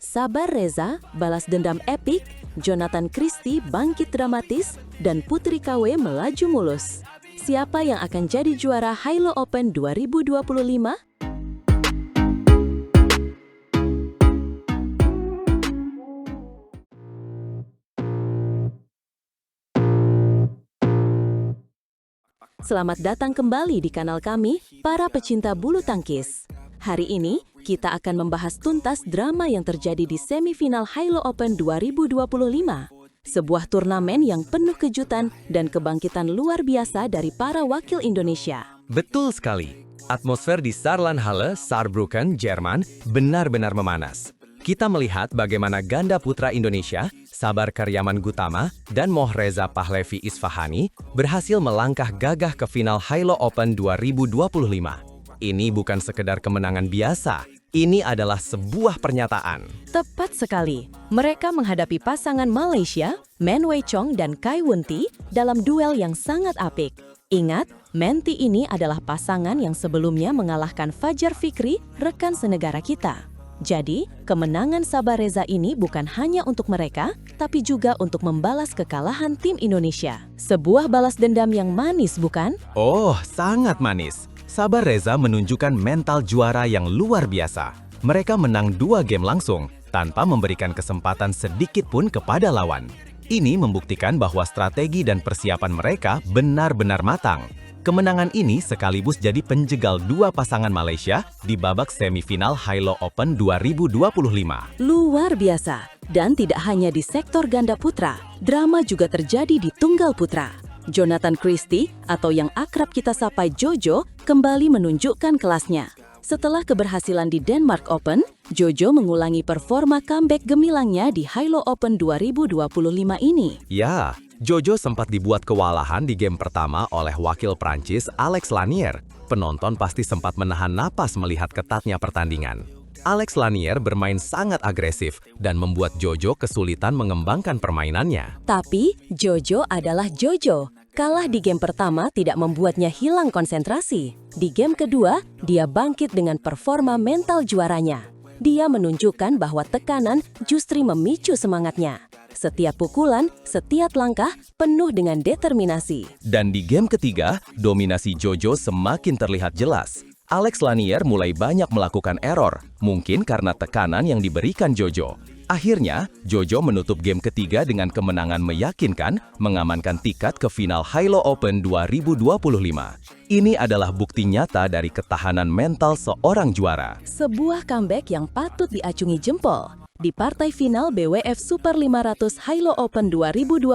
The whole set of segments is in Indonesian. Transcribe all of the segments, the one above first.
Sabar Reza balas dendam epik, Jonathan Christie bangkit dramatis, dan Putri KW melaju mulus. Siapa yang akan jadi juara Halo Open 2025? Selamat datang kembali di kanal kami, para pecinta bulu tangkis. Hari ini, kita akan membahas tuntas drama yang terjadi di semifinal Halo Open 2025. Sebuah turnamen yang penuh kejutan dan kebangkitan luar biasa dari para wakil Indonesia. Betul sekali. Atmosfer di Saarlandhalle, Saarbrücken, Jerman benar-benar memanas. Kita melihat bagaimana ganda putra Indonesia, Sabar Karyaman Gutama, dan Mohreza Pahlavi Isfahani berhasil melangkah gagah ke final Halo Open 2025. Ini bukan sekedar kemenangan biasa, ini adalah sebuah pernyataan. Tepat sekali. Mereka menghadapi pasangan Malaysia, Men Wei Chong dan Kai Wunti dalam duel yang sangat apik. Ingat, Menti ini adalah pasangan yang sebelumnya mengalahkan Fajar Fikri, rekan senegara kita. Jadi, kemenangan Sabar Reza ini bukan hanya untuk mereka, tapi juga untuk membalas kekalahan tim Indonesia. Sebuah balas dendam yang manis, bukan? Oh, sangat manis. Sabar Reza menunjukkan mental juara yang luar biasa. Mereka menang 2 game langsung, tanpa memberikan kesempatan sedikit pun kepada lawan. Ini membuktikan bahwa strategi dan persiapan mereka benar-benar matang. Kemenangan ini sekaligus jadi penjegal 2 pasangan Malaysia di babak semifinal Halo Open 2025. Luar biasa. Dan tidak hanya di sektor ganda putra, drama juga terjadi di tunggal putra. Jonathan Christie, atau yang akrab kita sapa Jojo, kembali menunjukkan kelasnya. Setelah keberhasilan di Denmark Open, Jojo mengulangi performa comeback gemilangnya di Halo Open 2025 ini. Ya, Jojo sempat dibuat kewalahan di game pertama oleh wakil Prancis Alex Lanier. Penonton pasti sempat menahan napas melihat ketatnya pertandingan. Alex Lanier bermain sangat agresif dan membuat Jojo kesulitan mengembangkan permainannya. Tapi, Jojo adalah Jojo. Kalah di game pertama tidak membuatnya hilang konsentrasi. Di game kedua, dia bangkit dengan performa mental juaranya. Dia menunjukkan bahwa tekanan justru memicu semangatnya. Setiap pukulan, setiap langkah penuh dengan determinasi. Dan di game ketiga, dominasi Jojo semakin terlihat jelas. Alex Lanier mulai banyak melakukan error, mungkin karena tekanan yang diberikan Jojo. Akhirnya, Jojo menutup game ketiga dengan kemenangan meyakinkan, mengamankan tiket ke final Halo Open 2025. Ini adalah bukti nyata dari ketahanan mental seorang juara. Sebuah comeback yang patut diacungi jempol. Di partai final BWF Super 500 Halo Open 2025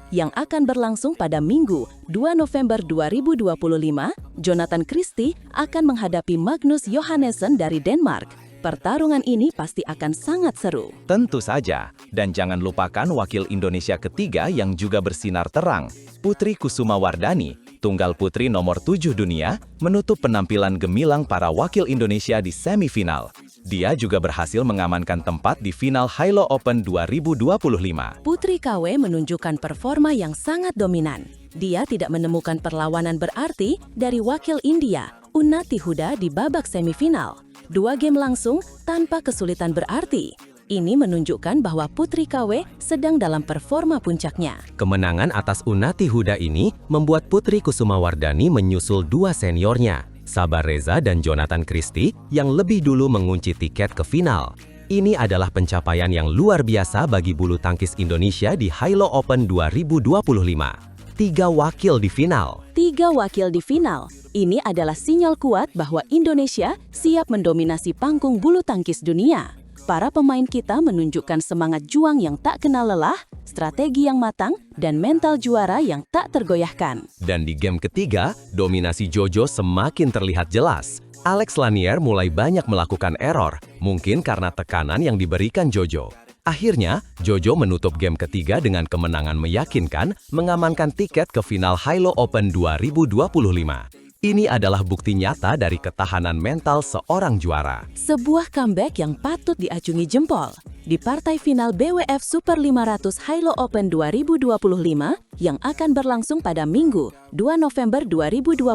yang akan berlangsung pada Minggu 2 November 2025, Jonathan Christie akan menghadapi Magnus Johannessen dari Denmark. Pertarungan ini pasti akan sangat seru. Tentu saja, dan jangan lupakan wakil Indonesia ketiga yang juga bersinar terang, Putri Kusumawardhani, tunggal putri nomor 7 dunia, menutup penampilan gemilang para wakil Indonesia di semifinal. Dia juga berhasil mengamankan tempat di final Halo Open 2025. Putri KW menunjukkan performa yang sangat dominan. Dia tidak menemukan perlawanan berarti dari wakil India, Unnati Huda di babak semifinal. 2 game langsung tanpa kesulitan berarti. Ini menunjukkan bahwa Putri KW sedang dalam performa puncaknya. Kemenangan atas Unnati Huda ini membuat Putri Kusumawardhani menyusul 2 seniornya, Sabar Reza dan Jonathan Christie, yang lebih dulu mengunci tiket ke final. Ini adalah pencapaian yang luar biasa bagi bulu tangkis Indonesia di Halo Open 2025. 3 wakil di final. 3 wakil di final. Ini adalah sinyal kuat bahwa Indonesia siap mendominasi panggung bulu tangkis dunia. Para pemain kita menunjukkan semangat juang yang tak kenal lelah, strategi yang matang, dan mental juara yang tak tergoyahkan. Dan di game ketiga, dominasi Jojo semakin terlihat jelas. Alex Lanier mulai banyak melakukan error, mungkin karena tekanan yang diberikan Jojo. Akhirnya, Jojo menutup game ketiga dengan kemenangan meyakinkan, mengamankan tiket ke final Halo Open 2025. Ini adalah bukti nyata dari ketahanan mental seorang juara. Sebuah comeback yang patut diacungi jempol. Di partai final BWF Super 500 Halo Open 2025 yang akan berlangsung pada Minggu 2 November 2025,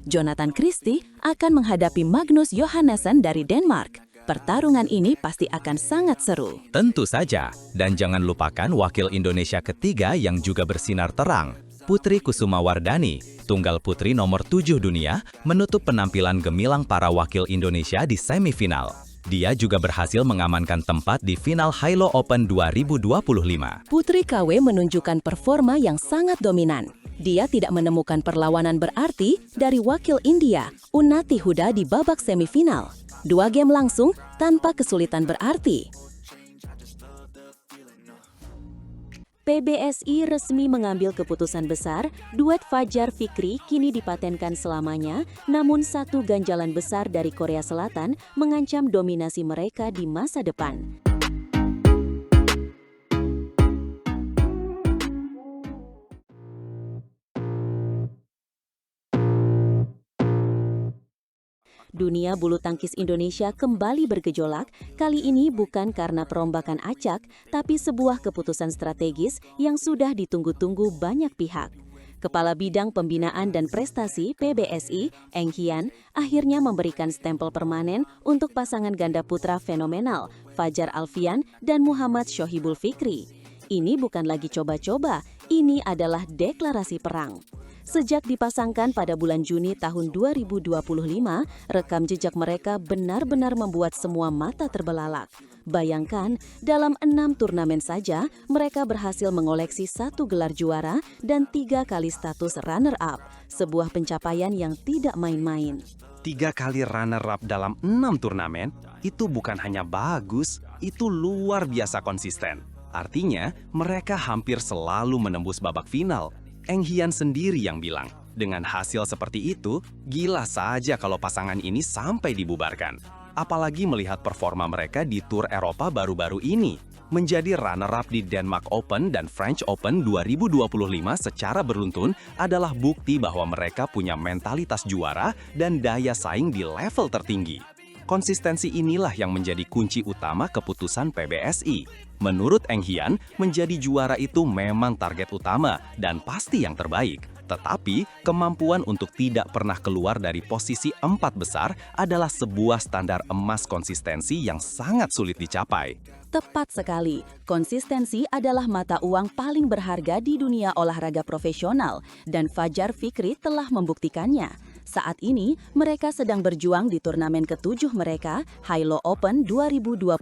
Jonathan Christie akan menghadapi Magnus Johannessen dari Denmark. Pertarungan ini pasti akan sangat seru. Tentu saja, dan jangan lupakan wakil Indonesia ketiga yang juga bersinar terang, Putri Kusumawardhani, tunggal putri nomor 7 dunia, menutup penampilan gemilang para wakil Indonesia di semifinal. Dia juga berhasil mengamankan tempat di final Hilo Open 2025. Putri KW menunjukkan performa yang sangat dominan. Dia tidak menemukan perlawanan berarti dari wakil India, Unnati Huda di babak semifinal. 2 game langsung tanpa kesulitan berarti. PBSI resmi mengambil keputusan besar, duet Fajar Fikri kini dipatenkan selamanya, namun satu ganjalan besar dari Korea Selatan mengancam dominasi mereka di masa depan. Dunia bulu tangkis Indonesia kembali bergejolak, kali ini bukan karena perombakan acak, tapi sebuah keputusan strategis yang sudah ditunggu-tunggu banyak pihak. Kepala Bidang Pembinaan dan Prestasi PBSI, Eng Hian, akhirnya memberikan stempel permanen untuk pasangan ganda putra fenomenal, Fajar Alfian dan Muhammad Shohibul Fikri. Ini bukan lagi coba-coba, ini adalah deklarasi perang. Sejak dipasangkan pada bulan Juni tahun 2025, rekam jejak mereka benar-benar membuat semua mata terbelalak. Bayangkan, dalam 6 turnamen saja, mereka berhasil mengoleksi 1 gelar juara dan 3 kali status runner-up, sebuah pencapaian yang tidak main-main. 3 kali runner-up dalam 6 turnamen, itu bukan hanya bagus, itu luar biasa konsisten. Artinya, mereka hampir selalu menembus babak final. Eng Hian sendiri yang bilang, dengan hasil seperti itu, gila saja kalau pasangan ini sampai dibubarkan. Apalagi melihat performa mereka di Tour Eropa baru-baru ini. Menjadi runner-up di Denmark Open dan French Open 2025 secara beruntun adalah bukti bahwa mereka punya mentalitas juara dan daya saing di level tertinggi. Konsistensi inilah yang menjadi kunci utama keputusan PBSI. Menurut Eng Hian, menjadi juara itu memang target utama dan pasti yang terbaik. Tetapi, kemampuan untuk tidak pernah keluar dari posisi 4 besar adalah sebuah standar emas konsistensi yang sangat sulit dicapai. Tepat sekali, konsistensi adalah mata uang paling berharga di dunia olahraga profesional, dan Fajar Fikri telah membuktikannya. Saat ini, mereka sedang berjuang di turnamen ke-7 mereka, Hilo Open 2025,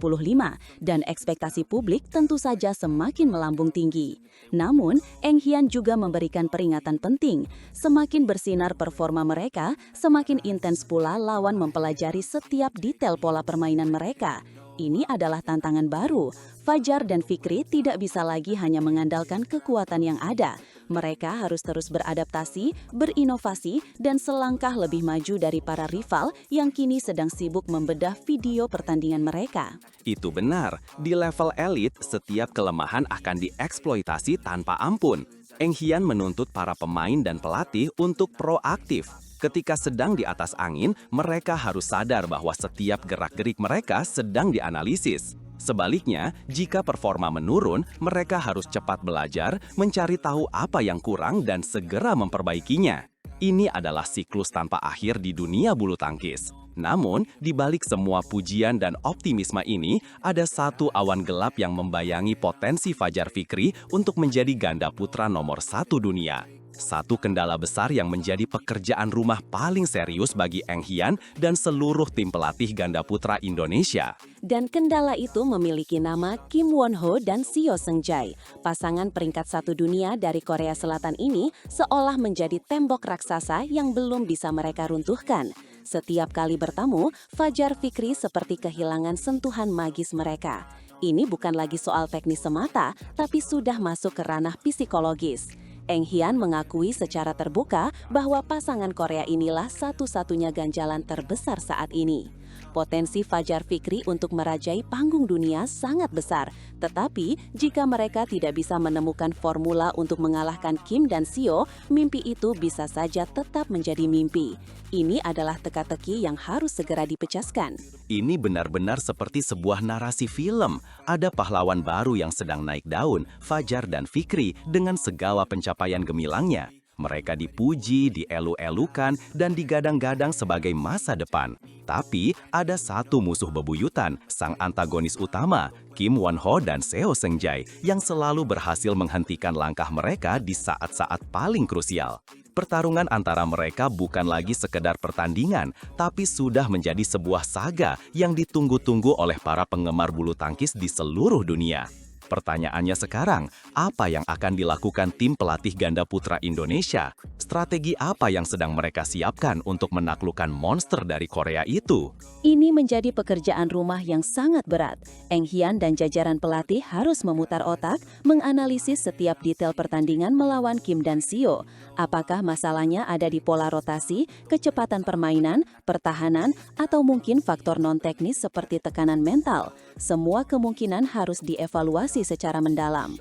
dan ekspektasi publik tentu saja semakin melambung tinggi. Namun, Eng Hian juga memberikan peringatan penting. Semakin bersinar performa mereka, semakin intens pula lawan mempelajari setiap detail pola permainan mereka. Ini adalah tantangan baru. Fajar dan Fikri tidak bisa lagi hanya mengandalkan kekuatan yang ada. Mereka harus terus beradaptasi, berinovasi, dan selangkah lebih maju dari para rival yang kini sedang sibuk membedah video pertandingan mereka. Itu benar, di level elit setiap kelemahan akan dieksploitasi tanpa ampun. Eng Hian menuntut para pemain dan pelatih untuk proaktif. Ketika sedang di atas angin, mereka harus sadar bahwa setiap gerak-gerik mereka sedang dianalisis. Sebaliknya, jika performa menurun, mereka harus cepat belajar, mencari tahu apa yang kurang dan segera memperbaikinya. Ini adalah siklus tanpa akhir di dunia bulu tangkis. Namun, di balik semua pujian dan optimisme ini, ada satu awan gelap yang membayangi potensi Fajar Fikri untuk menjadi ganda putra nomor 1 dunia. Satu kendala besar yang menjadi pekerjaan rumah paling serius bagi Eng Hian dan seluruh tim pelatih ganda putra Indonesia. Dan kendala itu memiliki nama Kim Won Ho dan Seo Seung Jae. Pasangan peringkat 1 dunia dari Korea Selatan ini seolah menjadi tembok raksasa yang belum bisa mereka runtuhkan. Setiap kali bertemu, Fajar Fikri seperti kehilangan sentuhan magis mereka. Ini bukan lagi soal teknis semata, tapi sudah masuk ke ranah psikologis. Eng Hian mengakui secara terbuka bahwa pasangan Korea inilah satu-satunya ganjalan terbesar saat ini. Potensi Fajar Fikri untuk merajai panggung dunia sangat besar, tetapi jika mereka tidak bisa menemukan formula untuk mengalahkan Kim dan Seo, mimpi itu bisa saja tetap menjadi mimpi. Ini adalah teka-teki yang harus segera dipecahkan. Ini benar-benar seperti sebuah narasi film. Ada pahlawan baru yang sedang naik daun, Fajar dan Fikri, dengan segala pencapaian gemilangnya. Mereka dipuji, dielu-elukan, dan digadang-gadang sebagai masa depan. Tapi ada satu musuh bebuyutan, sang antagonis utama, Kim Won-ho dan Seo Seung-jae, yang selalu berhasil menghentikan langkah mereka di saat-saat paling krusial. Pertarungan antara mereka bukan lagi sekedar pertandingan, tapi sudah menjadi sebuah saga yang ditunggu-tunggu oleh para penggemar bulu tangkis di seluruh dunia. Pertanyaannya sekarang, apa yang akan dilakukan tim pelatih ganda putra Indonesia? Strategi apa yang sedang mereka siapkan untuk menaklukkan monster dari Korea itu? Ini menjadi pekerjaan rumah yang sangat berat. Eng Hian dan jajaran pelatih harus memutar otak, menganalisis setiap detail pertandingan melawan Kim dan Seo. Apakah masalahnya ada di pola rotasi, kecepatan permainan, pertahanan, atau mungkin faktor non-teknis seperti tekanan mental? Semua kemungkinan harus dievaluasi secara mendalam.